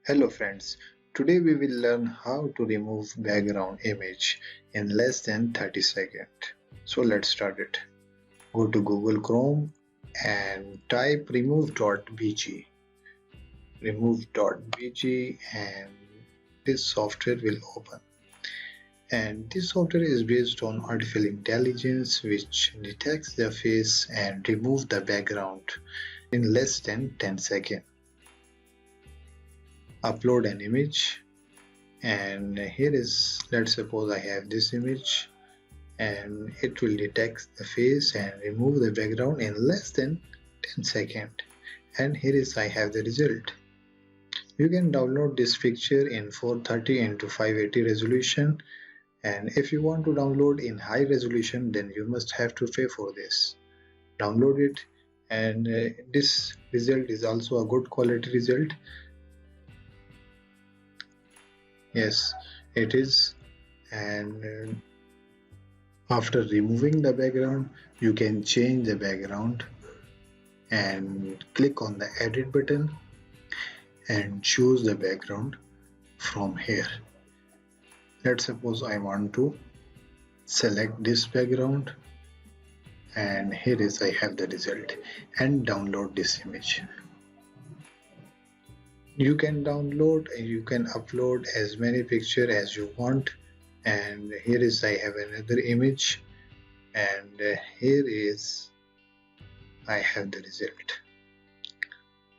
Hello friends, today we will learn how to remove background image in less than 30 seconds. So let's start it. Go to Google Chrome and type remove.bg and this software will open. And this software is based on artificial intelligence which detects the face and remove the background in less than 10 seconds. Upload an image and here is, let's suppose I have this image and it will detect the face and remove the background in less than 10 seconds. And here is I have the result. You can download this picture in 430 into 580 resolution, and if you want to download in high resolution then you must have to pay for this. Download it, and this result is also a good quality result. Yes, it is. And after removing the background, you can change the background and click on the edit button and choose the background from here. Let's suppose I want to select this background, and here is I have the result, and download this image. You can download and you can upload as many pictures as you want, and here is I have another image, and here is I have the result.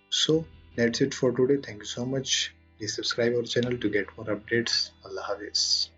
So that's it for today. Thank you so much. Please subscribe our channel to get more updates. Allah Hafiz.